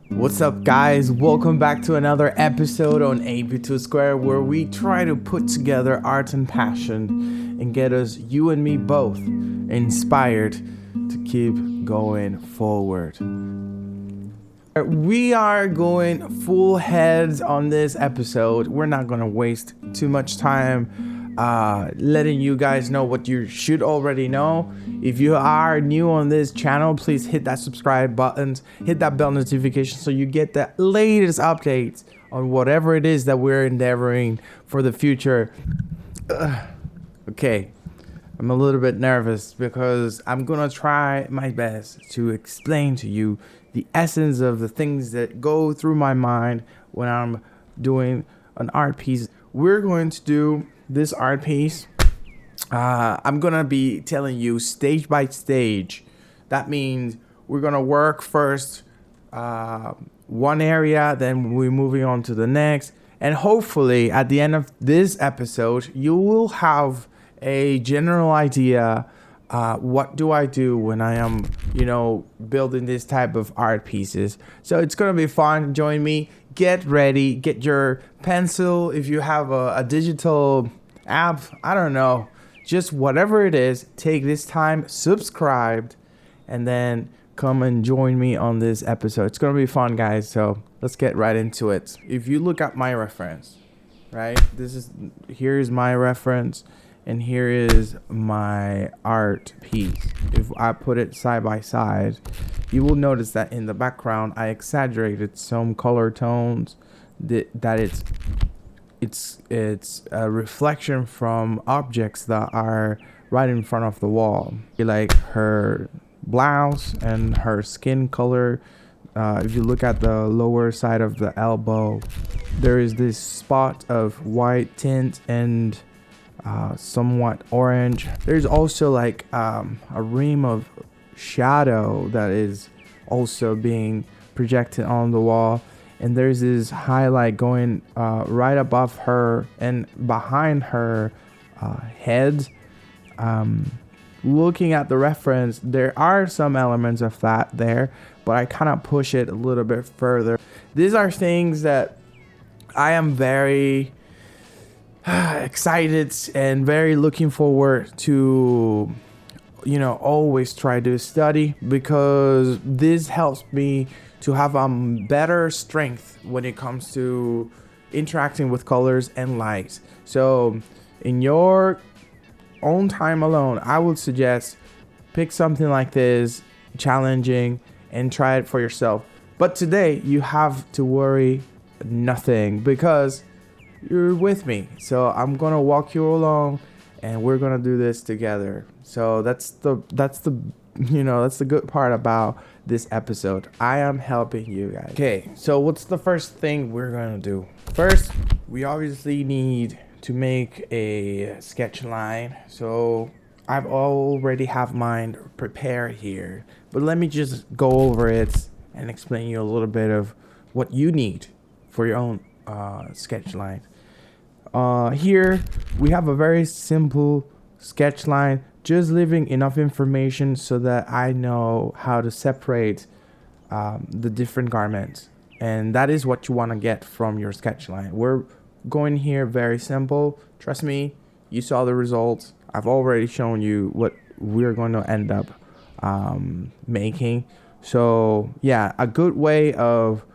What's up, guys? Welcome back to another episode on AP2 Square, where we try to put together art and passion and get us, you and me both, inspired to keep going forward. We are going full heads on this episode. We're not going to waste too much time letting you guys know what you should already know. If you are new on this channel, please hit that subscribe button, hit that bell notification so you get the latest updates on whatever it is that we're endeavoring for the future. Okay, I'm a little bit nervous because I'm gonna try my best to explain to you the essence of the things that go through my mind when I'm doing an art piece. We're going to do this art piece. I'm gonna be telling you stage by stage. That means we're gonna work first one area, then we're moving on to the next, and hopefully at the end of this episode you will have a general idea. What do I do when I am, building this type of art pieces? So it's gonna be fun. Join me. Get ready. Get your pencil. If you have a digital app, I don't know, just whatever it is, take this time, subscribe, and then come and join me on this episode. It's gonna be fun, guys. So let's get right into it. If you look at my reference, right, here's my reference. And here is my art piece. If I put it side by side, you will notice that in the background, I exaggerated some color tones, that it's a reflection from objects that are right in front of the wall. Like her blouse and her skin color. If you look at the lower side of the elbow, there is this spot of white tint and somewhat orange. There's also like a rim of shadow that is also being projected on the wall, and there's this highlight going right above her and behind her head. Looking at the reference, there are some elements of that there, but I kind of push it a little bit further. These are things that I am very excited and very looking forward to, always try to study, because this helps me to have better strength when it comes to interacting with colors and light. So in your own time alone, I would suggest pick something like this, challenging, and try it for yourself. But today you have to worry nothing, because you're with me. So I'm gonna walk you along and we're gonna do this together. So that's the good part about this episode. I am helping you guys. Okay, so what's the first thing we're gonna do? First, we obviously need to make a sketch line. So I've already have mine prepared here, but let me just go over it and explain you a little bit of what you need for your own sketch line. Here we have a very simple sketch line, just leaving enough information so that I know how to separate the different garments, and that is what you want to get from your sketch line. We're going here very simple. Trust me, you saw the results. I've already shown you what we're going to end up making. So yeah, a good way of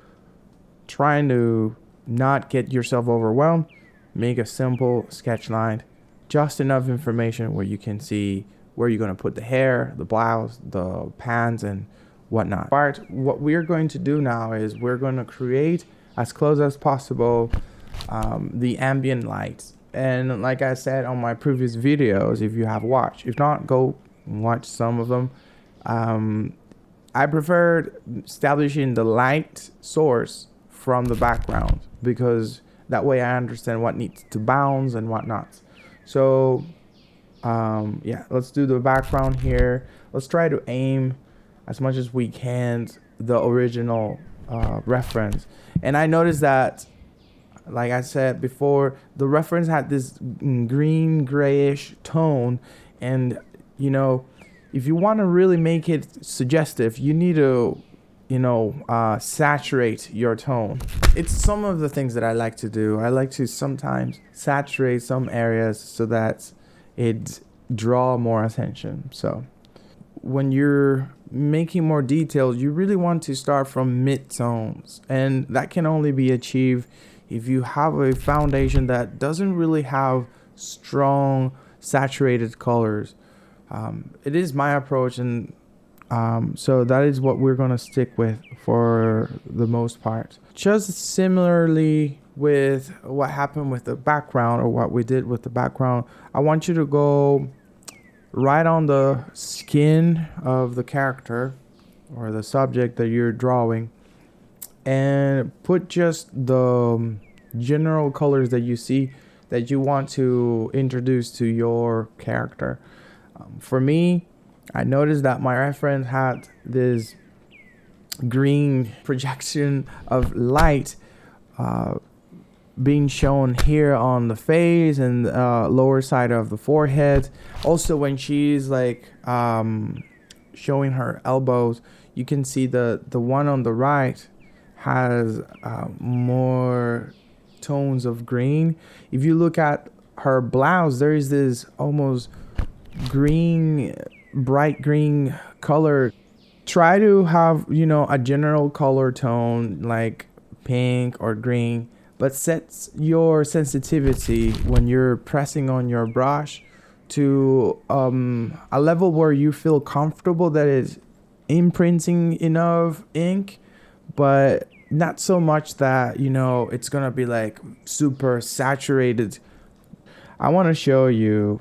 trying to not get yourself overwhelmed, make a simple sketch line, just enough information where you can see where you're going to put the hair, the blouse, the pants, and whatnot. What we're going to do now is we're going to create as close as possible the ambient lights. And like I said on my previous videos, if you have watched, if not, go watch some of them. I preferred establishing the light source from the background, because that way I understand what needs to bounce and whatnot. So yeah, let's do the background here. Let's try to aim as much as we can the original reference. And I noticed that Like I said before, the reference had this green grayish tone, and you know, if you want to really make it suggestive, you need to, saturate your tone. It's some of the things that I like to do. I like to sometimes saturate some areas so that it draw more attention. So when you're making more details, you really want to start from mid-tones, and that can only be achieved if you have a foundation that doesn't really have strong saturated colors. It is my approach, and so that is what we're going to stick with for the most part. Just similarly with what happened with the background, or what we did with the background, I want you to go right on the skin of the character or the subject that you're drawing, and put just the general colors that you see that you want to introduce to your character. For me, I noticed that my reference had this green projection of light being shown here on the face and lower side of the forehead. Also, when she's like showing her elbows, you can see the one on the right has more tones of green. If you look at her blouse, there is this almost green, bright green color. Try to have, a general color tone like pink or green, but set your sensitivity when you're pressing on your brush to a level where you feel comfortable that it's imprinting enough ink, but not so much that it's gonna be like super saturated. I want to show you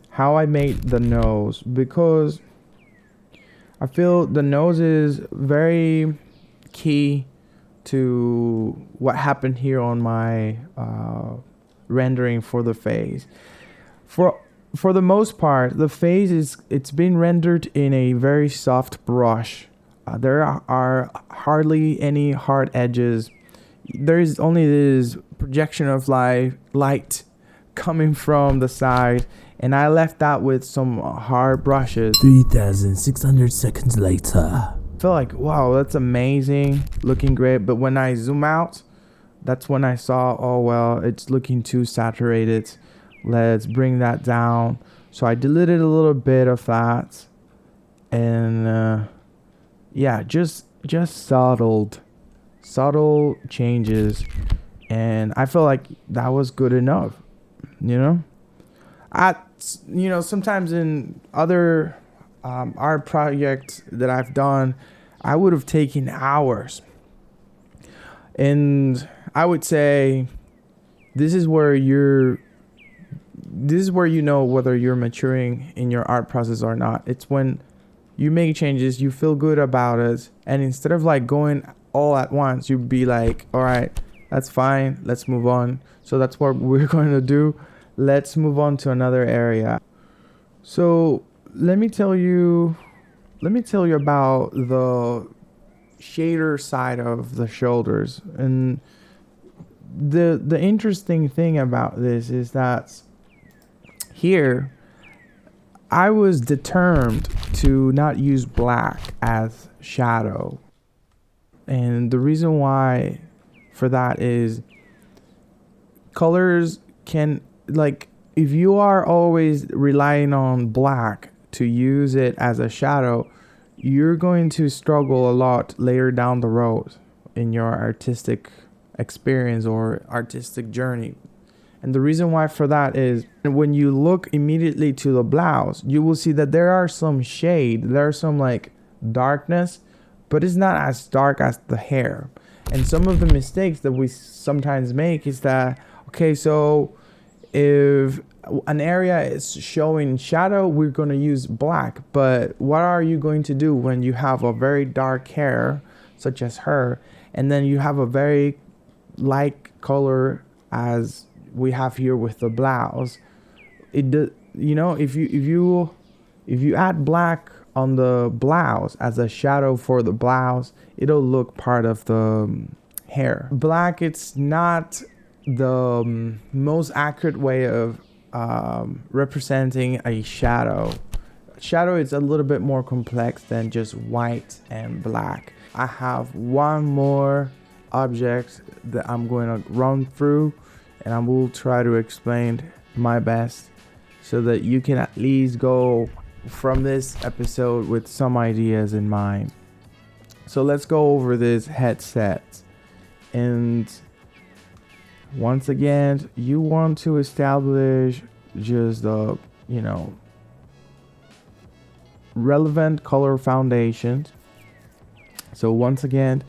how I made the nose, because I feel the nose is very key to what happened here on my rendering for the face. For the most part, the face it's been rendered in a very soft brush. There are hardly any hard edges. There is only this projection of light coming from the side, and I left that with some hard brushes. 3,600 seconds later. I feel like, wow, that's amazing, looking great. But when I zoom out, that's when I saw, oh well, it's looking too saturated. Let's bring that down. So I deleted a little bit of that, and yeah, just subtle changes, and I feel like that was good enough. Sometimes in other art projects that I've done, I would have taken hours, and I would say this is where you know whether you're maturing in your art process or not. It's when you make changes, you feel good about it, and instead of like going all at once, you'd be like, all right, that's fine, let's move on. So that's what we're going to do. Let's move on to another area. So let me tell you about the shader side of the shoulders. And the interesting thing about this is that here I was determined to not use black as shadow. And the reason why for that is colors can, like, if you are always relying on black to use it as a shadow, you're going to struggle a lot later down the road in your artistic experience or artistic journey. And the reason why for that is when you look immediately to the blouse, you will see that there are some shade, there's some like darkness, but it's not as dark as the hair. And some of the mistakes that we sometimes make is that, okay, so if an area is showing shadow, we're going to use black. But what are you going to do when you have a very dark hair, such as her, and then you have a very light color as we have here with the blouse? If you add black on the blouse as a shadow for the blouse, it'll look part of the hair. Black, it's not the most accurate way of representing a shadow. Shadow is a little bit more complex than just white and black. I have one more object that I'm going to run through, and I will try to explain my best so that you can at least go from this episode with some ideas in mind. So let's go over this headset. And once again, you want to establish just the, relevant color foundations. So once again,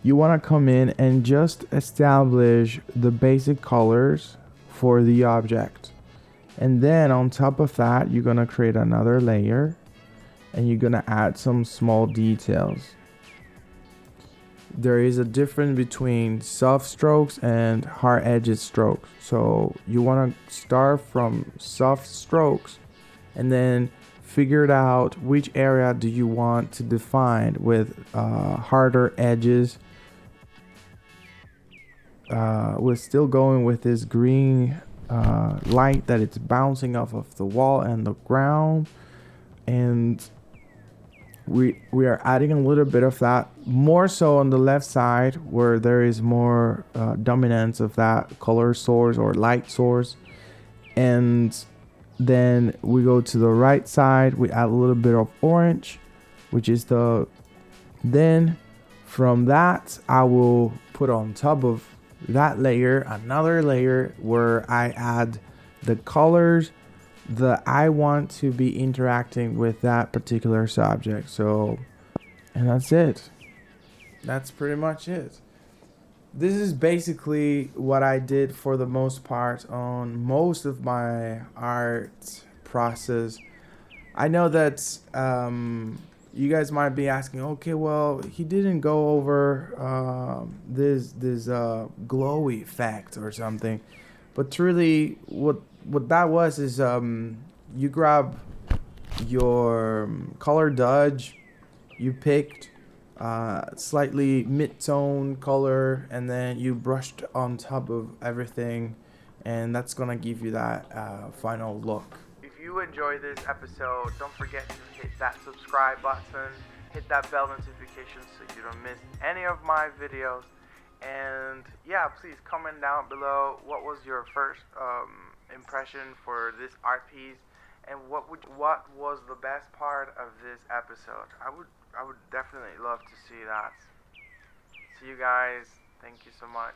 you want to come in and just establish the basic colors for the object. And then on top of that, you're going to create another layer and you're going to add some small details. There is a difference between soft strokes and hard edged strokes. So you want to start from soft strokes and then figure out which area do you want to define with harder edges. We're still going with this green light that it's bouncing off of the wall and the ground, and we are adding a little bit of that, more so on the left side where there is more dominance of that color source or light source. And then we go to the right side, we add a little bit of orange, which is then from that I will put on top of that layer another layer where I add the colors that I want to be interacting with that particular subject. So, and that's it. That's pretty much it. This is basically what I did for the most part on most of my art process. I know that you guys might be asking, okay, well, he didn't go over this glow effect or something, but truly, what that was is you grab your color dodge, you picked slightly mid-tone color, and then you brushed on top of everything, and that's gonna give you that final look. If you enjoyed this episode, don't forget to hit that subscribe button, hit that bell notification so you don't miss any of my videos. And yeah, please comment down below what was your first impression for this art piece, and what was the best part of this episode. I would definitely love to see that. See you guys. Thank you so much.